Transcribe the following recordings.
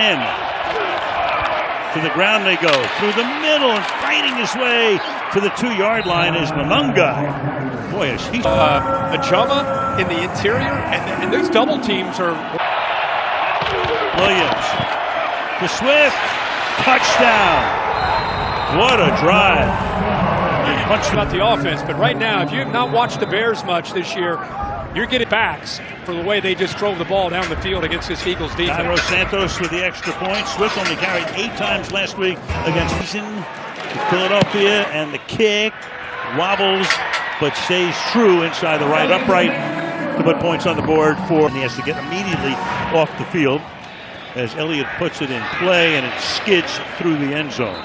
In. To the ground they go. Through the middle and fighting his way to the 2-yard line is Manungai. Boy, is he... Ajama in the interior, and those double teams are... Williams to Swift. Touchdown. What a drive. Much about the offense, but right now, if you have not watched the Bears much this year, you're getting backs for the way they just drove the ball down the field against this Eagles defense. Cairo Santos with the extra point. Swift only carried 8 times last week against Philadelphia, and the kick wobbles but stays true inside the right upright to put points on the board for. And he has to get immediately off the field as Elliott puts it in play, and it skids through the end zone.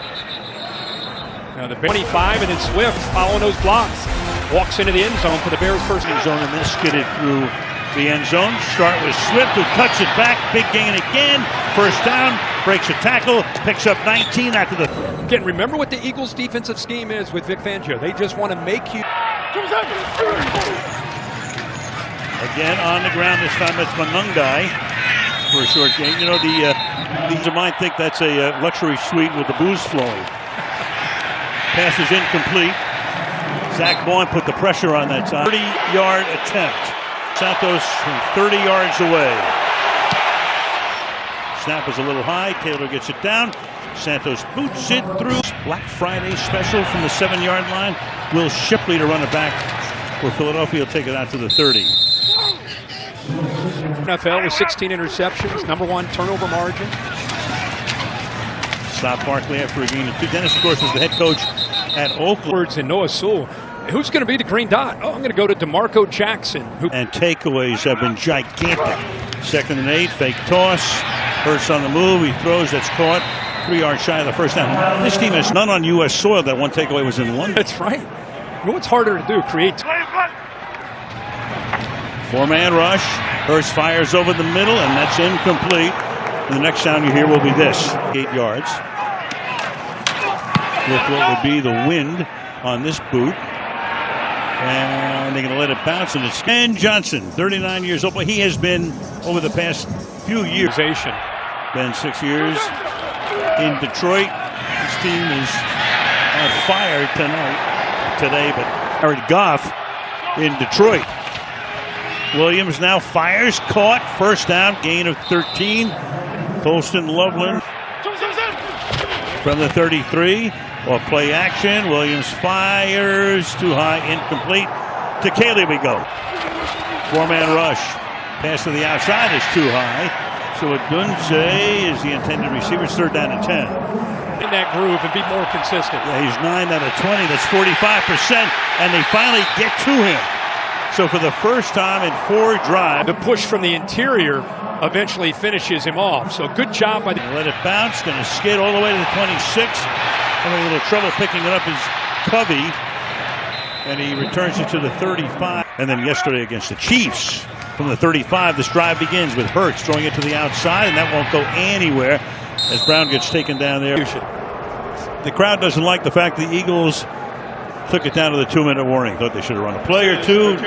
Now the 25, and then Swift following those blocks walks into the end zone for the Bears' first end zone, and then skidded through the end zone. Start with Swift, who cuts it back, big gain again. First down, breaks a tackle, picks up 19 after the... Again, remember what the Eagles' defensive scheme is with Vic Fangio. They just want to make you... Again on the ground, this time it's Manungai for a short gain. You know, these of mine think that's a luxury suite with the booze flowing. Pass is incomplete. Zach Bowen put the pressure on that time. 30-yard attempt. Santos from 30 yards away. Snap is a little high. Taylor gets it down. Santos boots it through. Black Friday special from the 7-yard line. Will Shipley to run it back for Philadelphia. Will take it out to the 30. NFL with 16 interceptions, #1 turnover margin. Stop Barkley after a gain of 2. Dennis, of course, was the head coach at Oakland. And Noah Sewell. Who's going to be the green dot? Oh, I'm going to go to DeMarco Jackson. And takeaways have been gigantic. 2nd and 8, fake toss. Hurts on the move. He throws. That's caught. 3 yards shy of the first down. This team has none on U.S. soil. That one takeaway was in London. That's right. You know what's harder to do? Create. 4-man rush. Hurts fires over the middle, and that's incomplete. And the next sound you hear will be this. 8 yards. With what would be the wind on this boot. And they're going to let it bounce, and it's Ken Johnson, 39 years old. But he has been, over the past few years, been 6 years in Detroit. This team is on fire today, but Jared Goff in Detroit. Williams now fires, caught, first down, gain of 13. Colston Loveland from the 33. Or play action. Williams fires. Too high. Incomplete. To Caley we go. 4-man rush. Pass to the outside is too high. So Odunze is the intended receiver. It's 3rd down and 10. In that groove and be more consistent. Yeah, he's 9 out of 20. That's 45%. And they finally get to him. So for the first time in 4 drives. The push from the interior eventually finishes him off. So good job by the... Let it bounce. Going to skid all the way to the 26. Having a little trouble picking it up is Covey. And he returns it to the 35. And then yesterday against the Chiefs, from the 35, this drive begins with Hurts throwing it to the outside, and that won't go anywhere as Brown gets taken down there. The crowd doesn't like the fact the Eagles took it down to the 2-minute warning. Thought they should have run a play or two.